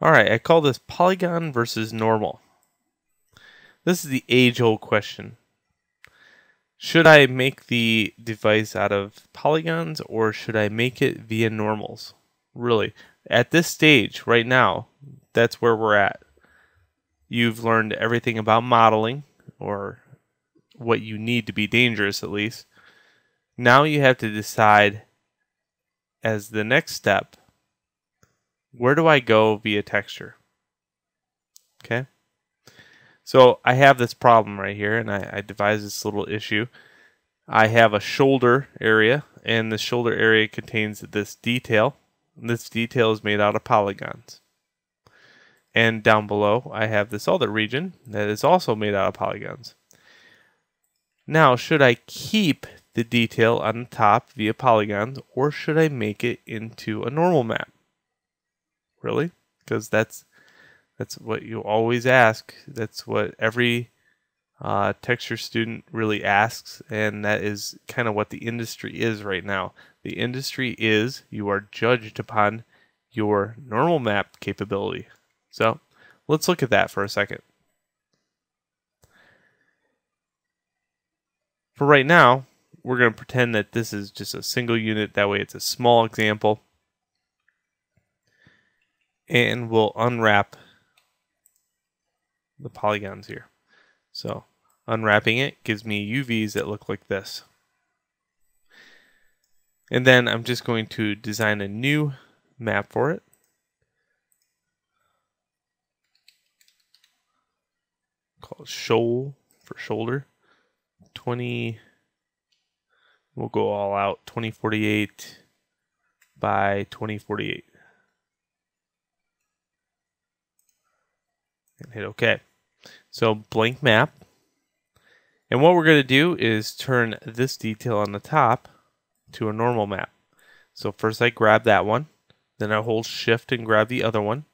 Alright, I call this polygon versus normal. This is the age-old question. Should I make the device out of polygons or should I make it via normals? Really, at this stage right now, that's where we're at. You've learned everything about modeling, or what you need to be dangerous at least. Now you have to decide as the next step, where do I go via texture? Okay. So I have this problem right here, and I devised this little issue. I have a shoulder area, and the shoulder area contains this detail. This detail is made out of polygons. And down below, I have this other region that is also made out of polygons. Now, should I keep the detail on the top via polygons, or should I make it into a normal map? Really? Because that's what you always ask. That's what every texture student really asks, and that is kind of what the industry is right now. The industry is you are judged upon your normal map capability. So let's look at that for a second. For right now, we're going to pretend that this is just a single unit. That way it's a small example. And we'll unwrap the polygons here. So unwrapping it gives me UVs that look like this. And then I'm just going to design a new map for it. Call it shoal for shoulder. 20, we'll go all out, 2048 by 2048. And hit OK. So blank map. And what we're going to do is turn this detail on the top to a normal map. So first I grab that one, then I hold shift and grab the other one.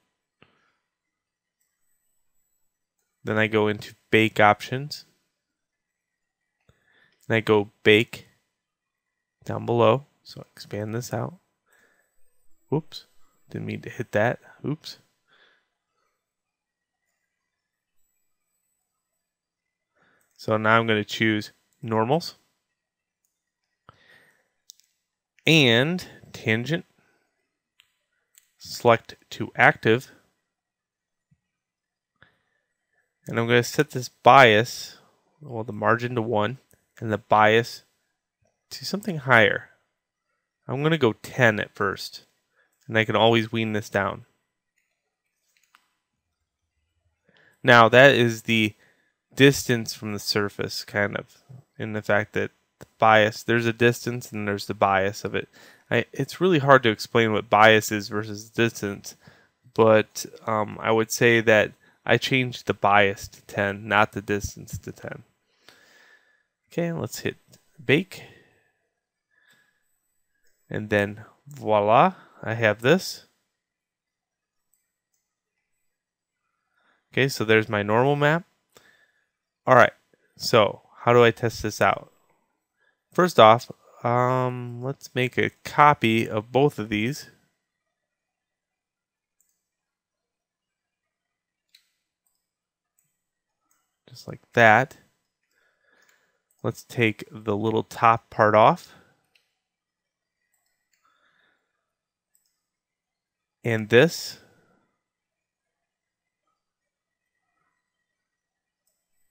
Then I go into bake options. And I go bake down below. So I expand this out. Oops, didn't mean to hit that. Oops. So now I'm going to choose normals and tangent. Select to active. And I'm going to set this bias, well, the margin to 1, and the bias to something higher. I'm going to go 10 at first, and I can always wean this down. Now that is the distance from the surface, kind of, in the fact that the bias, there's a distance and there's the bias of it. It's really hard to explain what bias is versus distance, but I would say that I changed the bias to 10, not the distance to 10. Okay, let's hit bake. And then voila, I have this. Okay, so there's my normal map. All right, so how do I test this out? First off, let's make a copy of both of these. Just like that. Let's take the little top part off. And this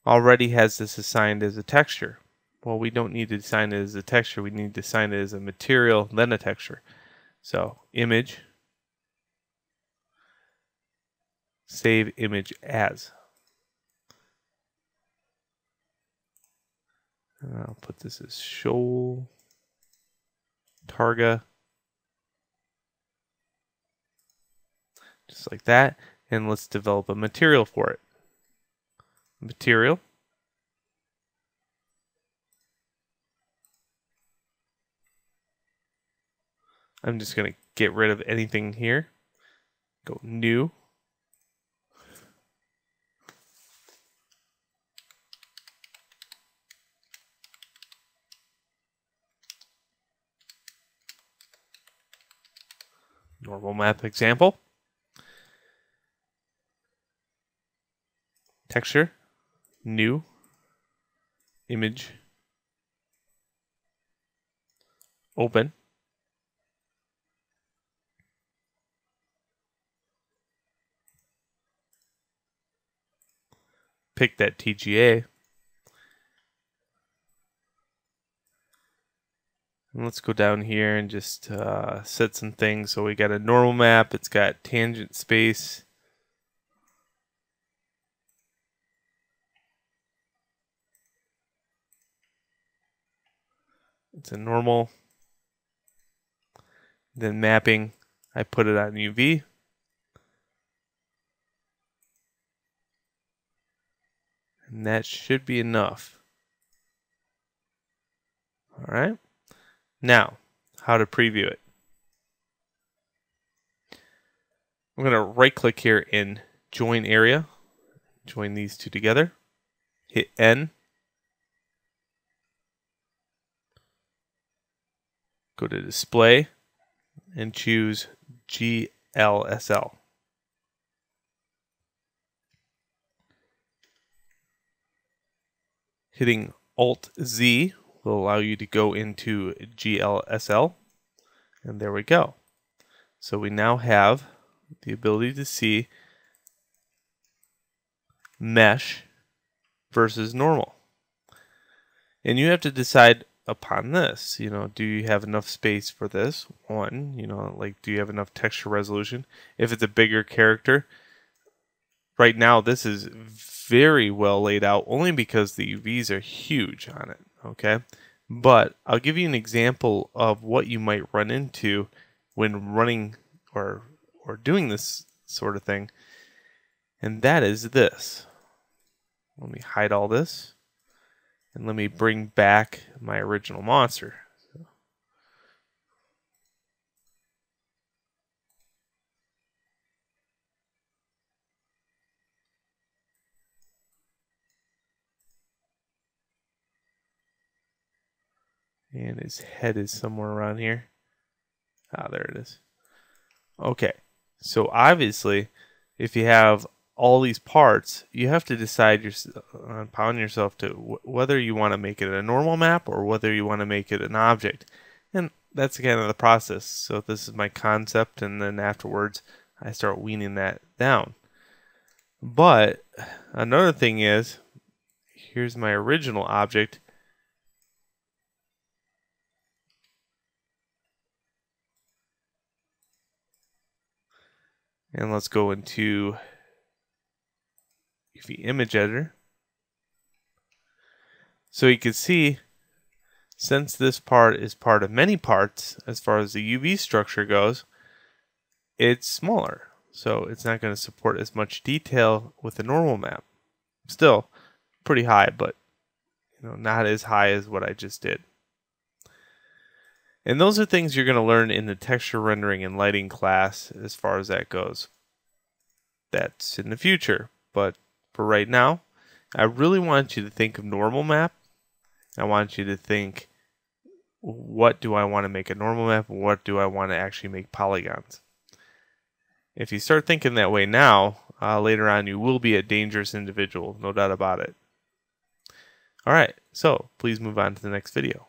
already has this assigned as a texture. Well, we don't need to assign it as a texture. We need to assign it as a material, then a texture. So image, save image as. And I'll put this as shoal, targa, just like that. And let's develop a material for it. Material. I'm just going to get rid of anything here. Go new. Normal map example. texture, new, image, open. Pick that TGA. And let's go down here and just set some things. So we got a normal map. It's got tangent space. It's a normal. Then mapping, I put it on UV. And that should be enough. All right. Now, how to preview it. I'm going to right click here in join area. Join these two together. Hit N. Go to display and choose GLSL. Hitting Alt Z will allow you to go into GLSL, and there we go. So we now have the ability to see mesh versus normal. And you have to decide upon this, do you have enough space for this? One, like, do you have enough texture resolution? If it's a bigger character, right now this is very well laid out only because the UVs are huge on it, okay? But I'll give you an example of what you might run into when running or doing this sort of thing, and that is this. Let me hide all this, and let me bring back my original monster. And his head is somewhere around here. Ah, there it is. Okay, so obviously, if you have all these parts, you have to decide upon yourself to whether you want to make it a normal map or whether you want to make it an object. And that's kind of the process. So this is my concept, and then afterwards, I start weaning that down. But another thing is, here's my original object. And let's go into the image editor. So you can see, since this part is part of many parts, as far as the UV structure goes, it's smaller. So it's not going to support as much detail with the normal map. Still pretty high, but not as high as what I just did. And those are things you're going to learn in the texture rendering and lighting class as far as that goes. That's in the future, but for right now, I really want you to think of normal map. I want you to think, what do I want to make a normal map? What do I want to actually make polygons? If you start thinking that way now, later on you will be a dangerous individual, no doubt about it. All right, so please move on to the next video.